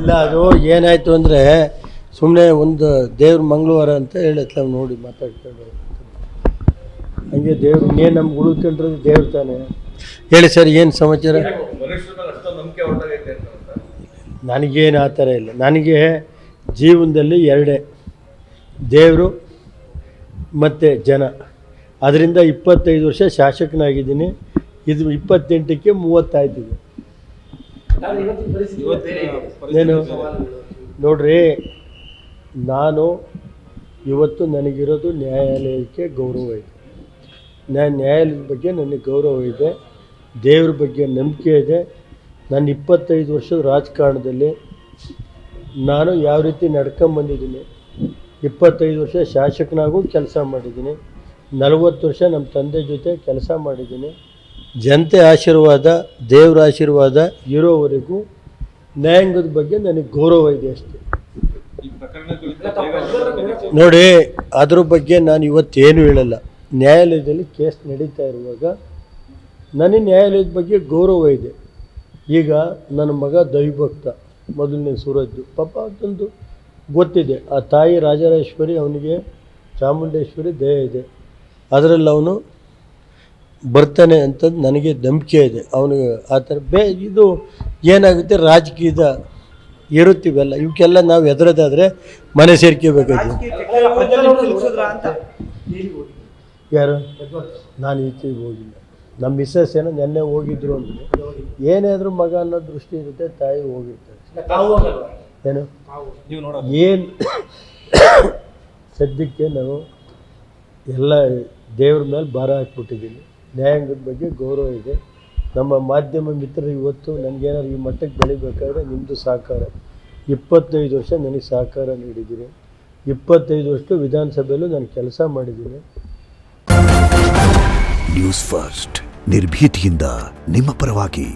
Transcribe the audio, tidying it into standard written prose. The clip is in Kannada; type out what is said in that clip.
ಇಲ್ಲ ಅದು ಏನಾಯಿತು ಅಂದರೆ ಸುಮ್ಮನೆ ಒಂದು ದೇವ್ರ ಮಂಗಳವಾರ ಅಂತ ಹೇಳತ್ಲ ನೋಡಿ ಮಾತಾಡ್ಕೊಂಡು ಹಂಗೆ ದೇವ್ರು ಇನ್ನೇನು ನಮ್ಗೆ ಉಳ್ಕೊಂಡ್ರೆ ದೇವ್ರು ತಾನೆ. ಹೇಳಿ ಸರ್, ಏನು ಸಮಾಚಾರ? ನನಗೇನು ಆ ಥರ ಇಲ್ಲ. ನನಗೆ ಜೀವನದಲ್ಲಿ ಎರಡೇ, ದೇವರು ಮತ್ತು ಜನ. ಅದರಿಂದ 25 ವರ್ಷ ಶಾಸಕನಾಗಿದ್ದೀನಿ. ಇದು 28ಕ್ಕೆ 30 ಆಯ್ತಿದೆ. ಏನು ನೋಡ್ರಿ, ನಾನು ಇವತ್ತು ನನಗಿರೋದು ನ್ಯಾಯಾಲಯಕ್ಕೆ ಗೌರವ ಇದೆ. ನ್ಯಾಯಾಲಯದ ಬಗ್ಗೆ ನನಗೆ ಗೌರವ ಇದೆ, ದೇವ್ರ ಬಗ್ಗೆ ನಂಬಿಕೆ ಇದೆ. ನನ್ನ 25 ವರ್ಷದ ರಾಜಕಾರಣದಲ್ಲಿ ನಾನು ಯಾವ ರೀತಿ ನಡ್ಕೊಂಬಂದಿದ್ದೀನಿ, 25 ವರ್ಷ ಶಾಸಕನಾಗೂ ಕೆಲಸ ಮಾಡಿದ್ದೀನಿ, 40 ವರ್ಷ ನಮ್ಮ ತಂದೆ ಜೊತೆ ಕೆಲಸ ಮಾಡಿದ್ದೀನಿ. ಜನತೆ ಆಶೀರ್ವಾದ, ದೇವ್ರ ಆಶೀರ್ವಾದ ಇರೋವರೆಗೂ ನ್ಯಾಯಾಂಗದ ಬಗ್ಗೆ ನನಗೆ ಗೌರವ ಇದೆ ಅಷ್ಟೇ. ನೋಡಿ, ಅದ್ರ ಬಗ್ಗೆ ನಾನು ಇವತ್ತೇನು ಹೇಳಲ್ಲ. ನ್ಯಾಯಾಲಯದಲ್ಲಿ ಕೇಸ್ ನಡೀತಾ ಇರುವಾಗ ನನಗೆ ನ್ಯಾಯಾಲಯದ ಬಗ್ಗೆ ಗೌರವ ಇದೆ. ಈಗ ನನ್ನ ಮಗ ದೈವಭಕ್ತ, ಮೊದಲನೇ ಸೂರಜ್ದು ಪಾಪ ಅದೊಂದು ಗೊತ್ತಿದೆ. ಆ ತಾಯಿ ರಾಜರಾಜೇಶ್ವರಿ, ಅವನಿಗೆ ಚಾಮುಂಡೇಶ್ವರಿ ದಯೆ ಇದೆ, ಅದರಲ್ಲಿ ಅವನು ಬರ್ತಾನೆ ಅಂತಂದು ನನಗೆ ನಂಬಿಕೆ ಇದೆ. ಅವನಿಗೆ ಆ ಥರ ಇದು ಏನಾಗುತ್ತೆ, ರಾಜಕೀಯದ ಇರುತ್ತೀವಲ್ಲ, ಇವಕ್ಕೆಲ್ಲ ನಾವು ಹೆದರೋದಾದರೆ ಮನೆ ಸೇರ್ಕೋಬೇಕಾಗಿ. ಯಾರು? ನಾನು ಈಚೆಗೆ ಹೋಗಿಲ್ಲ. ನಮ್ಮ ಮಿಸ್ಸಸ್ ಏನೋ ನೆನ್ನೆ ಹೋಗಿದ್ರು ಅಂದರೆ ಏನಾದರೂ ಮಗ ಅನ್ನೋ ದೃಷ್ಟಿ ಇರುತ್ತೆ, ತಾಯಿ ಹೋಗಿರ್ತಾರೆ. ಏನು ಸದ್ಯಕ್ಕೆ ನಾವು ಎಲ್ಲ ದೇವ್ರ ಮೇಲೆ ಭಾರ ಹಾಕ್ಬಿಟ್ಟಿದ್ದೀನಿ. ನ್ಯಾಯಾಂಗದ ಬಗ್ಗೆ ಗೌರವ ಇದೆ. ನಮ್ಮ ಮಾಧ್ಯಮ ಮಿತ್ರರು ಇವತ್ತು ನನಗೇನಾದ್ರು ಈ ಮಟ್ಟಕ್ಕೆ ಬೆಳಿಬೇಕಾದ್ರೆ ನಿಮ್ಮದು ಸಹಕಾರ. 25 ವರ್ಷ ನನಗೆ ಸಹಕಾರ ನೀಡಿದ್ದೀನಿ. 25 ವರ್ಷ ವಿಧಾನಸಭೆಯಲ್ಲೂ ನಾನು ಕೆಲಸ ಮಾಡಿದ್ದೀನಿ. ನ್ಯೂಸ್ ಫಸ್ಟ್, ನಿರ್ಭೀತಿಯಿಂದ ನಿಮ್ಮ ಪರವಾಗಿ.